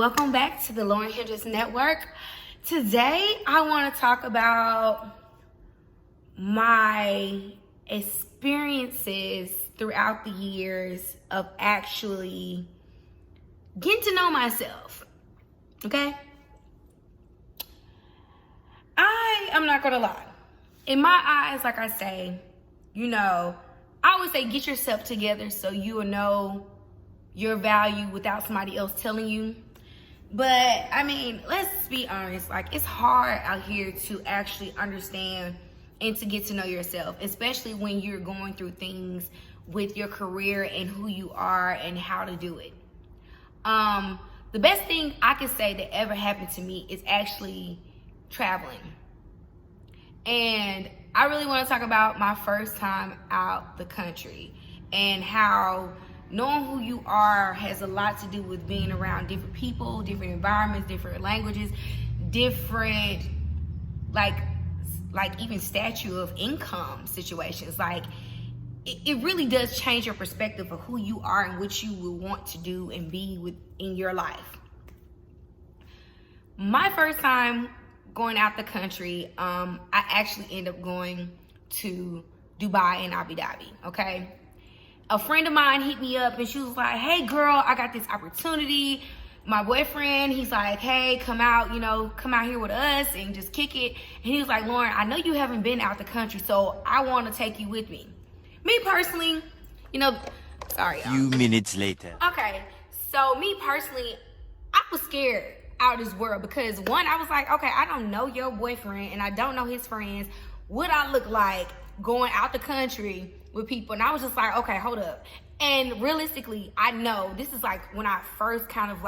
welcome back to the Lauren Hendricks Network. Today, I want to talk about my experiences throughout the years of actually getting to know myself, okay? I am not going to lie. In my eyes, like I say, I always say get yourself together so you will know your value without somebody else telling you. But let's be honest, it's hard out here to actually understand and to get to know yourself, especially when you're going through things with your career and who you are and how to do it. The best thing I could say that ever happened to me is actually traveling. And I really want to talk about my first time out the country and how knowing who you are has a lot to do with being around different people, different environments, different languages, different, like even statute of income situations. It really does change your perspective of who you are and what you will want to do and be in your life. My first time going out the country, I actually ended up going to Dubai and Abu Dhabi, okay? A friend of mine hit me up and she was like, hey girl, I got this opportunity. My boyfriend, he's like, hey, come out here with us and just kick it. And he was like, Lauren, I know you haven't been out the country, so I want to take you with me. Me personally, sorry, y'all. Few minutes later. Okay, so me personally, I was scared out of this world because one, I was like, okay, I don't know your boyfriend and I don't know his friends. What I look like going out the country with people? And I was just like, okay, hold up. And realistically, I know this is when I first kind of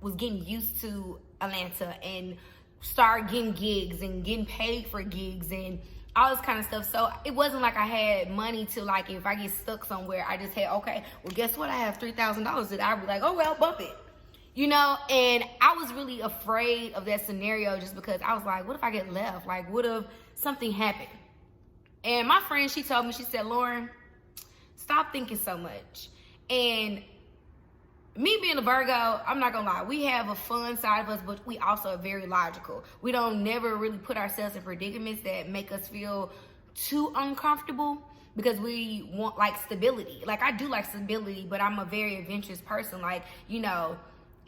was getting used to Atlanta and started getting gigs and getting paid for gigs and all this kind of stuff. So it wasn't like I had money to if I get stuck somewhere, I just had, okay, well, guess what? I have $3,000 that I would be like, oh, well, bump it. And I was really afraid of that scenario just because I was like, what if I get left? What if something happened? And my friend, she told me, she said, Lauren, stop thinking so much. And me being a Virgo, I'm not gonna lie, we have a fun side of us, but we also are very logical. We don't never really put ourselves in predicaments that make us feel too uncomfortable because we want stability. I do like stability, but I'm a very adventurous person.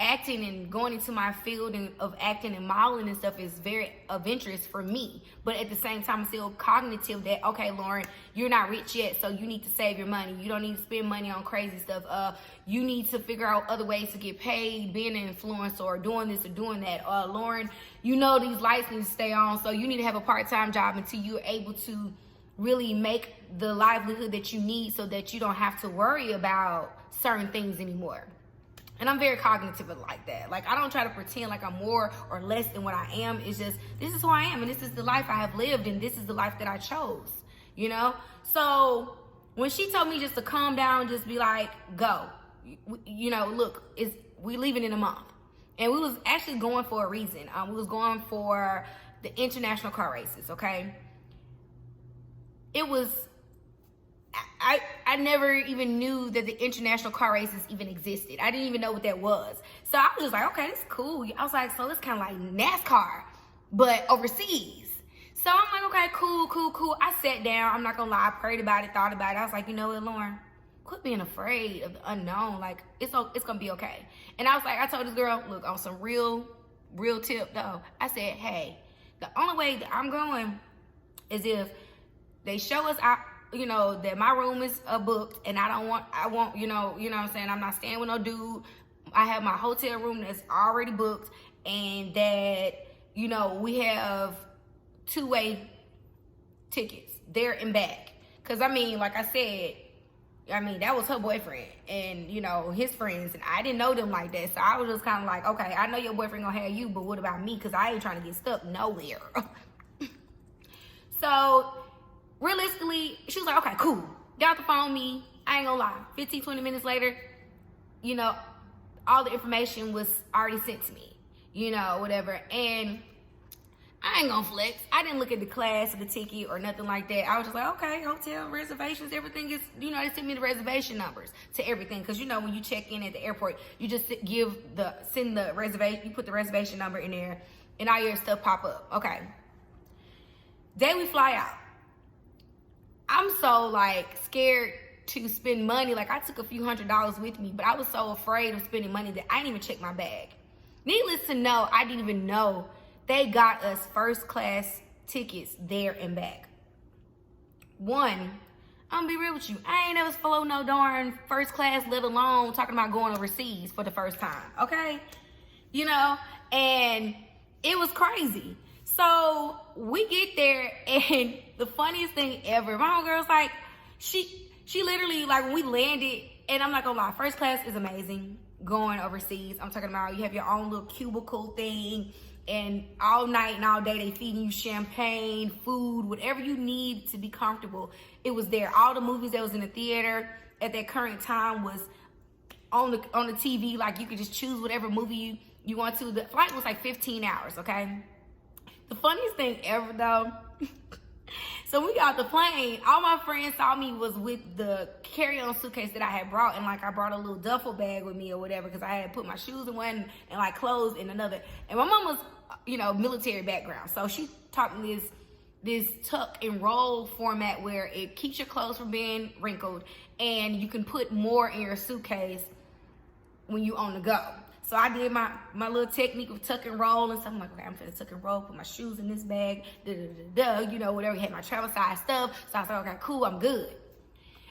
Acting and going into my field of acting and modeling and stuff is very adventurous for me. But at the same time, I'm still cognitive that, okay, Lauren, you're not rich yet, so you need to save your money. You don't need to spend money on crazy stuff. You need to figure out other ways to get paid, being an influencer or doing this or doing that. Lauren, these lights need to stay on, so you need to have a part-time job until you're able to really make the livelihood that you need so that you don't have to worry about certain things anymore. And I'm very cognitive of that. I don't try to pretend like I'm more or less than what I am. It's just, this is who I am and this is the life I have lived and this is the life that I chose, So when she told me just to calm down, just be like, go, look, we leaving in a month. And we was actually going for a reason. We was going for the international car races, okay? It was, I never even knew that the international car races even existed. I didn't even know what that was. So I was just like, okay, this is cool. I was like, so it's kind of like NASCAR, but overseas. So I'm like, okay, cool. I sat down. I'm not going to lie. I prayed about it, thought about it. I was like, you know what, Lauren? Quit being afraid of the unknown. It's going to be okay. And I was like, I told this girl, look, on some real tip though. I said, hey, the only way that I'm going is if they show us out, that my room is booked and I won't, what I'm saying? I'm not staying with no dude. I have my hotel room that's already booked and that, we have two-way tickets there and back. Cause like I said, that was her boyfriend and, his friends and I didn't know them like that. So I was just kind of like, okay, I know your boyfriend gonna have you, but what about me? Cause I ain't trying to get stuck nowhere. So realistically, she was like, okay, cool. Got off the phone with me. I ain't gonna lie. 15, 20 minutes later, all the information was already sent to me, whatever. And I ain't gonna flex. I didn't look at the class of the ticket or nothing like that. I was just like, okay, hotel reservations, everything is, they sent me the reservation numbers to everything. Because when you check in at the airport, you just send the reservation, you put the reservation number in there, and all your stuff pop up. Okay. Day we fly out. I'm so scared to spend money. I took a few $100s with me, but I was so afraid of spending money that I didn't even check my bag. Needless to know, I didn't even know they got us first class tickets there and back. One, I'm gonna be real with you. I ain't never flown no darn first class, let alone talking about going overseas for the first time, okay? And it was crazy. So we get there, and the funniest thing ever, my homegirl's she literally, when we landed, and I'm not gonna lie, first class is amazing going overseas. I'm talking about you have your own little cubicle thing, and all night and all day they feeding you champagne, food, whatever you need to be comfortable. It was there. All the movies that was in the theater at that current time was on the TV. You could just choose whatever movie you want to. The flight was 15 hours, okay? The funniest thing ever though, so when we got off the plane, all my friends saw me was with the carry-on suitcase that I had brought, and I brought a little duffel bag with me or whatever, because I had put my shoes in one and clothes in another. And my mom was, military background, so she taught me this tuck and roll format where it keeps your clothes from being wrinkled, and you can put more in your suitcase when you on the go. So I did my little technique of tuck and roll and stuff. I'm like, okay, I'm finna tuck and roll, put my shoes in this bag, whatever. Had my travel size stuff. So I was like, okay, cool, I'm good.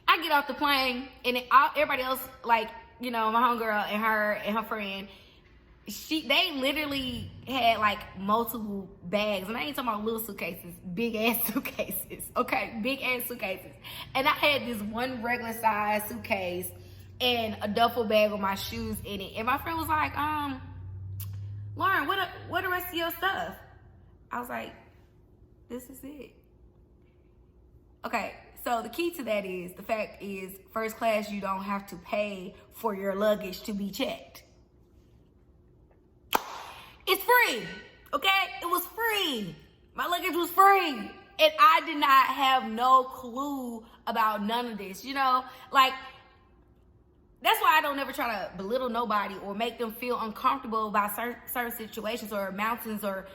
I get off the plane, and everybody else, my homegirl and her friend, they literally had multiple bags. And I ain't talking about little suitcases, big ass suitcases, okay? Big ass suitcases. And I had this one regular size suitcase and a duffel bag with my shoes in it. And my friend was like, Lauren, what the rest of your stuff? I was like, this is it. Okay, so the key to that is, the fact is, first class, you don't have to pay for your luggage to be checked. It's free, okay? It was free. My luggage was free. And I did not have no clue about none of this, that's why I don't ever try to belittle nobody or make them feel uncomfortable about certain situations or mountains or,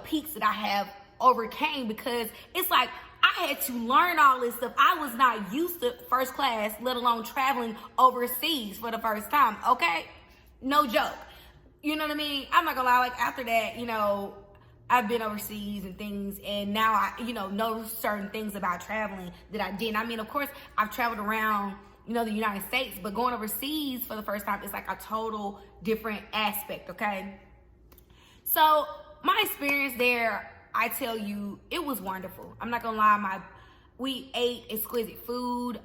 peaks that I have overcame, because it's I had to learn all this stuff. I was not used to first class, let alone traveling overseas for the first time, okay? No joke. You know what I mean? I'm not gonna lie, after that, I've been overseas and things, and now I, know certain things about traveling that I didn't. I mean, of course, I've traveled around the United States, but going overseas for the first time is a total different aspect, okay? So my experience there, I tell you, it was wonderful. I'm not gonna lie, we ate exquisite food.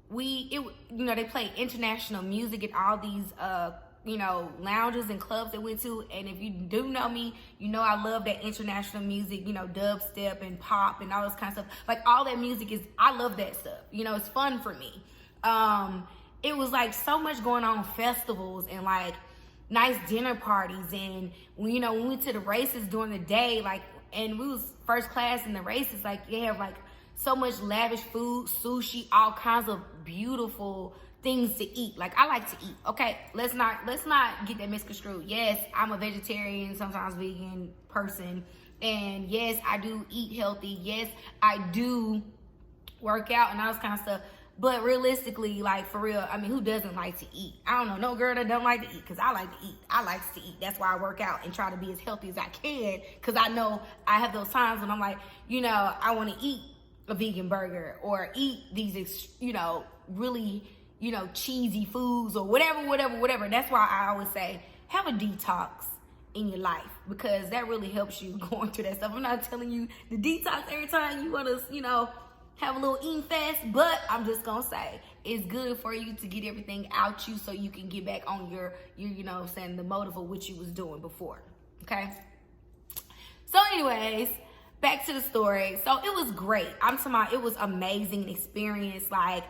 They play international music at all these lounges and clubs that we went to. And if you do know me, I love that international music, dubstep and pop and all this kind of stuff. All that music I love that stuff. It's fun for me. It was so much going on, festivals and nice dinner parties. And when we went to the races during the day, and we was first class in the races, they have so much lavish food, sushi, all kinds of beautiful things to eat. I like to eat, okay? Let's not get that misconstrued. Yes, I'm a vegetarian, sometimes vegan person, and yes, I do eat healthy. Yes, I do work out and all this kind of stuff. But realistically, for real, I mean, who doesn't like to eat? I don't know, no girl that don't like to eat, because I like to eat. I like to eat. That's why I work out and try to be as healthy as I can, because I know I have those times when I'm I want to eat a vegan burger or eat these, really, cheesy foods or whatever. That's why I always say, have a detox in your life, because that really helps you going through that stuff. I'm not telling you the detox every time you want to, have a little eating fast, but I'm just gonna say it's good for you to get everything out you so you can get back on your the motive of what you was doing before, okay? So anyways, back to the story. So it was great. I'm talking about, it was amazing experience. I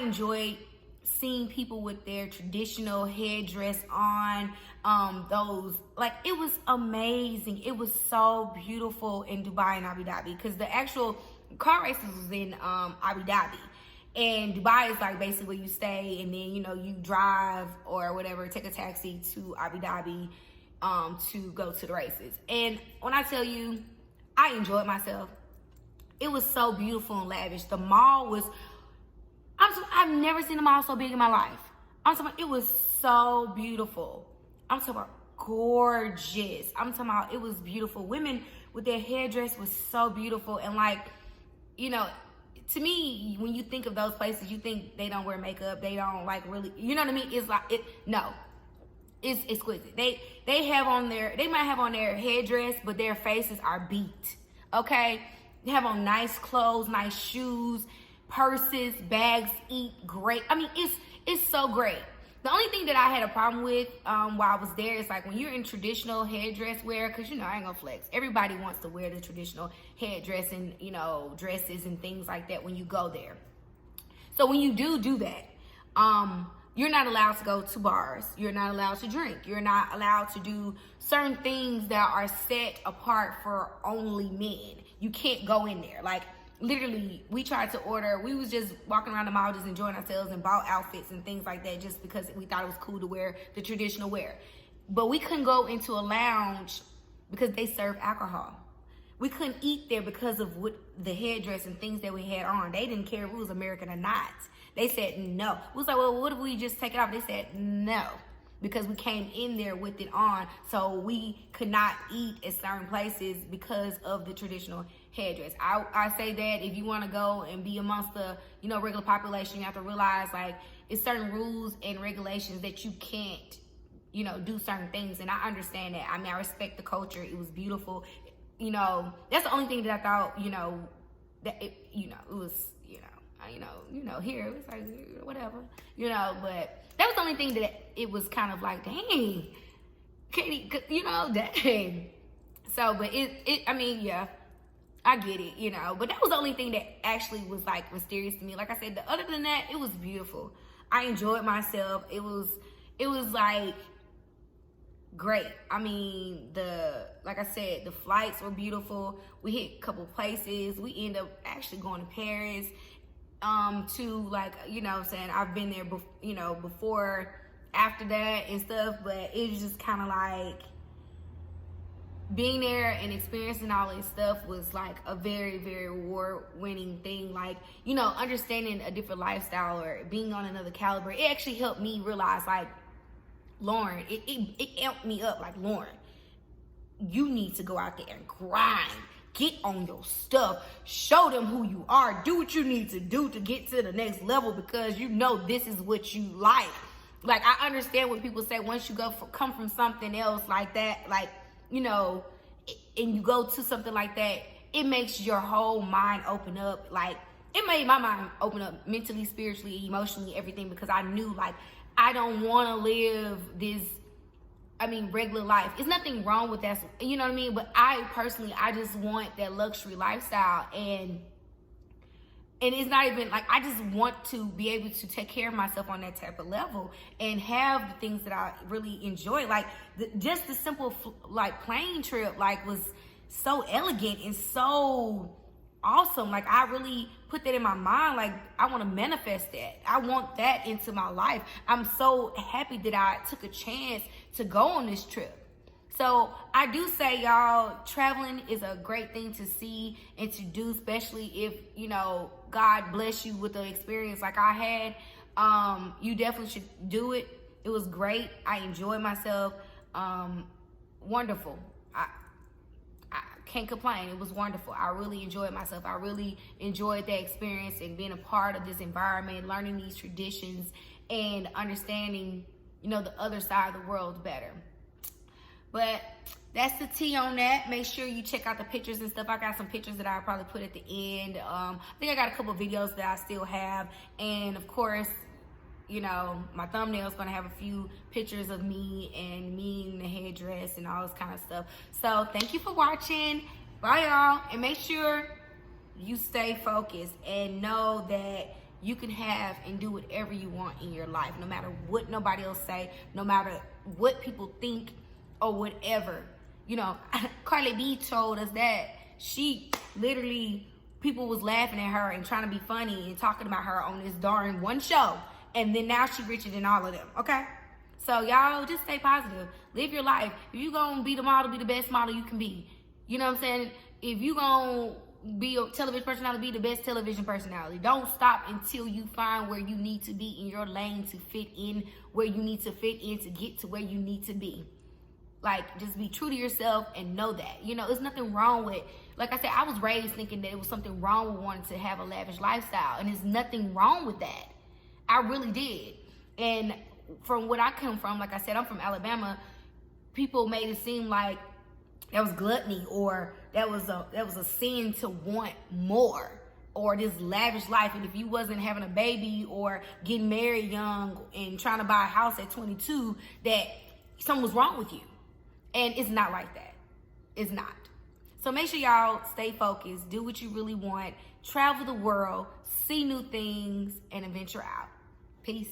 enjoyed seeing people with their traditional headdress on. those, like, it was amazing. It was so beautiful in Dubai and Abu Dhabi, because the actual car races was in Abu Dhabi. And Dubai is like basically where you stay, and then, you know, you drive or whatever, take a taxi to Abu Dhabi to go to the races. And when I tell you, I enjoyed myself. It was so beautiful and lavish. The mall was, I've never seen a mall so big in my life. I'm talking about, it was so beautiful. I'm talking about gorgeous. I'm talking about, it was beautiful. Women with their hairdress was so beautiful. And like, you know, to me, when you think of those places, you think they don't wear makeup. They don't like really, you know what I mean? It's like, it's exquisite. They have on they might have on their headdress, but their faces are beat. Okay? They have on nice clothes, nice shoes, purses, bags, eat great. I mean, it's so great. The only thing that I had a problem with while I was there is like when you're in traditional hairdress wear, because, you know, I ain't gonna flex. Everybody wants to wear the traditional hairdress and, you know, dresses and things like that when you go there. So when you do that, you're not allowed to go to bars. You're not allowed to drink. You're not allowed to do certain things that are set apart for only men. You can't go in there. Like, literally, we tried to order, we was just walking around the mall just enjoying ourselves and bought outfits and things like that just because we thought it was cool to wear the traditional wear. But we couldn't go into a lounge because they serve alcohol. We couldn't eat there because of what the hairdress and things that we had on. They didn't care if it was American or not. They said no. We was like, well, what if we just take it off? They said no, because we came in there with it on, so we could not eat at certain places because of the traditional hairdress. I say that if you want to go and be amongst the, you know, regular population, you have to realize, like, it's certain rules and regulations that you can't, you know, do certain things. And I understand that. I mean, I respect the culture. It was beautiful. You know, that's the only thing that I thought, you know, that it, you know, it was, here it was like whatever, you know. But that was the only thing that it was kind of like, dang, you know, dang. So, but I mean, yeah, I get it, you know. But that was the only thing that actually was like mysterious to me. Like I said, other than that, it was beautiful. I enjoyed myself. It was like great. I mean, like I said, the flights were beautiful. We hit a couple places. We ended up actually going to Paris, to, like, you know what I'm saying, I've been there, you know, before, after that and stuff, but it was just kind of like being there and experiencing all this stuff was like a very, very award-winning thing. Like, you know, understanding a different lifestyle or being on another caliber, it actually helped me realize, like, Lauren, it amped me up. Like, Lauren, you need to go out there and grind. Get on your stuff. Show them who you are. Do what you need to do to get to the next level, because you know this is what you like. Like, I understand what people say once you come from something else like that, like, you know, and you go to something like that, it makes your whole mind open up. Like, it made my mind open up mentally, spiritually, emotionally, everything, because I knew, like, I don't want to live this, I mean, regular life. There's nothing wrong with that, you know what I mean? But I personally, I just want that luxury lifestyle. And it's not even like, I just want to be able to take care of myself on that type of level and have the things that I really enjoy. Like, just the simple, like, plane trip, like, was so elegant and so awesome. Like, I really put that in my mind. Like, I want to manifest that. I want that into my life. I'm so happy that I took a chance to go on this trip. So I do say, y'all, traveling is a great thing to see and to do, especially if, you know, God bless you with an experience like I had. You definitely should do it. It was great. I enjoyed myself. Wonderful. I can't complain. It was wonderful. I really enjoyed myself. I really enjoyed that experience and being a part of this environment, learning these traditions and understanding, you know, the other side of the world better. But that's the tea on that. Make sure you check out the pictures and stuff. I got some pictures that I'll probably put at the end. I think I got a couple videos that I still have. And of course, you know, my thumbnail is going to have a few pictures of me and me in the headdress and all this kind of stuff. So thank you for watching. Bye, y'all. And make sure you stay focused and know that you can have and do whatever you want in your life, no matter what nobody else say, no matter what people think or whatever. You know, Carly B told us that she literally, people was laughing at her and trying to be funny and talking about her on this darn one show. And then now she richer than all of them, okay? So y'all just stay positive. Live your life. If you gonna be the model, be the best model you can be. You know what I'm saying? If you gonna be a television personality, be the best television personality. Don't stop until you find where you need to be in your lane to fit in where you need to fit in to get to where you need to be. Like, just be true to yourself and know that. You know, there's nothing wrong with, like I said, I was raised thinking that it was something wrong with wanting to have a lavish lifestyle. And there's nothing wrong with that. I really did. And from what I come from, like I said, I'm from Alabama, people made it seem like that was gluttony, or that was a sin to want more, or this lavish life. And if you wasn't having a baby or getting married young and trying to buy a house at 22, that something was wrong with you. And it's not like that. It's not. So make sure y'all stay focused, do what you really want, travel the world, see new things, and adventure out. Peace.